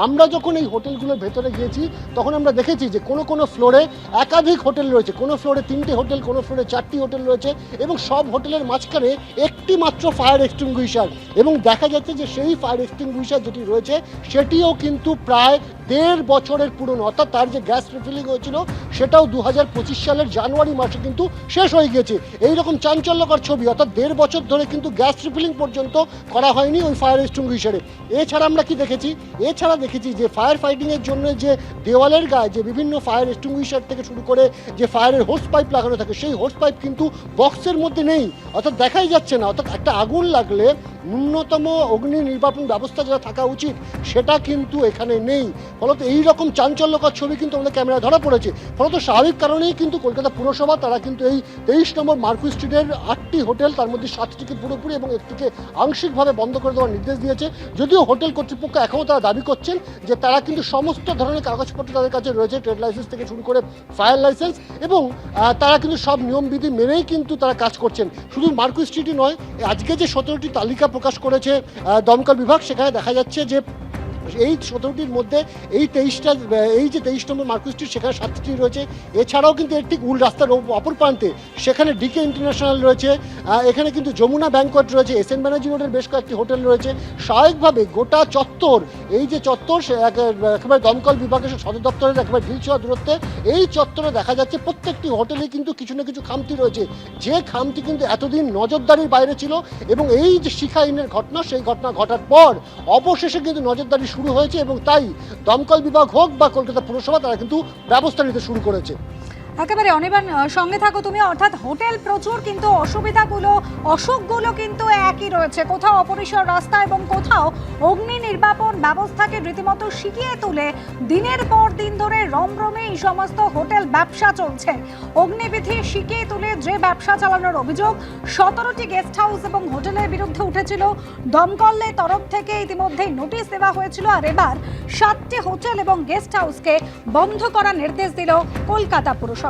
আমরা যখন এই হোটেলগুলোর ভেতরে গিয়েছি তখন আমরা দেখেছি যে কোনো ফ্লোরে একাধিক হোটেল রয়েছে, কোনো ফ্লোরে 3টে হোটেল, কোনো ফ্লোরে 4টি হোটেল রয়েছে এবং সব হোটেলের মাঝখানে একটি মাত্র ফায়ার এক্সটিংগুইশার। এবং দেখা যাচ্ছে যে সেই ফায়ার এক্সটিংগুইশার যেটি রয়েছে সেটিও কিন্তু প্রায় 1.5 বছরের পুরনো, অর্থাৎ তার যে গ্যাস রিফিলিং হয়েছিল সেটাও 2025 সালের জানুয়ারি মাসে কিন্তু শেষ হয়ে গেছে। এইরকম চাঞ্চল্যকর ছবি, অর্থাৎ 1.5 বছর ধরে কিন্তু গ্যাস রিফিলিং পর্যন্ত করা হয়নি ওই ফায়ার এক্সটিংগুইশারে। এছাড়া আমরা কি দেখেছি, এছাড়া দেখেছি যে ফায়ার ফাইটিংয়ের জন্য যে দেওয়ালের গায়ে যে বিভিন্ন ফায়ার এক্সটিংগুইশার থেকে শুরু করে যে ফায়ারের হোস পাইপ লাগানো থাকে সেই হোস পাইপ কিন্তু বক্সের মধ্যে নেই, অর্থাৎ দেখাই যাচ্ছে না। অর্থাৎ একটা আগুন লাগলে ন্যূনতম অগ্নি নির্বাপন ব্যবস্থা যেটা থাকা উচিত সেটা কিন্তু এখানে নেই। ফলত এইরকম চাঞ্চল্যকর ছবি কিন্তু আমাদের ক্যামেরায় ধরা পড়েছে। ফলত স্বাভাবিক কারণেই কিন্তু কলকাতা পুরসভা তারা কিন্তু এই 23 নম্বর মার্কুই স্ট্রিটের 8টি হোটেল, তার মধ্যে 7টিকে পুরোপুরি এবং একটিকে আংশিকভাবে বন্ধ করে দেওয়ার নির্দেশ দিয়েছে। যদিও হোটেল কর্তৃপক্ষ এখনও তারা দাবি করছেন যে তারা কিন্তু সমস্ত ধরনের কাগজপত্র তাদের কাছে রয়েছে, ট্রেড লাইসেন্স থেকে শুরু করে ফায়ার লাইসেন্স, এবং তারা কিন্তু সব নিয়মবিধি মেনেই কিন্তু তারা কাজ করছেন। শুধু মার্কুই স্ট্রিটই নয়, আজকে যে 17টি তালিকা প্রকাশ করেছে দমকল বিভাগ সেখানে দেখা যাচ্ছে যে এই 17টির মধ্যে এই যে 23 নম্বর মার্কুই স্ট্রিট সেখানে 7টি রয়েছে। এছাড়াও কিন্তু এর ঠিক রাস্তার অপর প্রান্তে সেখানে ডিকে ইন্টারন্যাশনাল রয়েছে, এখানে কিন্তু যমুনা ব্যাংকোয়েট রয়েছে, এসএন ব্যানার্জি রোডের বেশ কয়েকটি হোটেল রয়েছে। স্বাভাবিকভাবে গোটা চত্বর, এই যে চত্বর সে একেবারে দমকল বিভাগের সদর দপ্তরের একেবারে ঢিলছোঁয়া দূরত্বে এই চত্বরে দেখা যাচ্ছে প্রত্যেকটি হোটেলে কিন্তু কিছু না কিছু খামতি রয়েছে, যে খামতি কিন্তু এতদিন নজরদারির বাইরে ছিল। এবং এই যে শিখা ইনের ঘটনা, সেই ঘটনা ঘটার পর অবশেষে কিন্তু নজরদারি শুরু হয়েছে এবং তাই দমকল বিভাগ হোক বা কলকাতা পুরসভা তারা কিন্তু ব্যবস্থা নিতে শুরু করেছে। একেবারে অনির্বাণ, সঙ্গে থাকো তুমি। অর্থাৎ হোটেল প্রচুর, কিন্তু অসুবিধাগুলো, অসুখগুলো কিন্তু একই রয়েছে। কোথাও অপরিষ্কার রাস্তা এবং কোথাও অগ্নি নির্বাপন ব্যবস্থাকে রীতিমতো শিখিয়ে তুলে দিনের পর দিন ধরে রমরমে এই সমস্ত হোটেল ব্যবসা চলছে। অগ্নিবিধি শিখিয়ে তুলে যে ব্যবসা চালানোর অভিযোগ 17টি গেস্ট হাউস এবং হোটেলের বিরুদ্ধে উঠেছিল। দমকলের তরফ থেকে ইতিমধ্যেই নোটিশ দেওয়া হয়েছিল, আর এবার 7টি হোটেল এবং গেস্ট হাউসকে বন্ধ করার নির্দেশ দিল কলকাতা পুরসভা।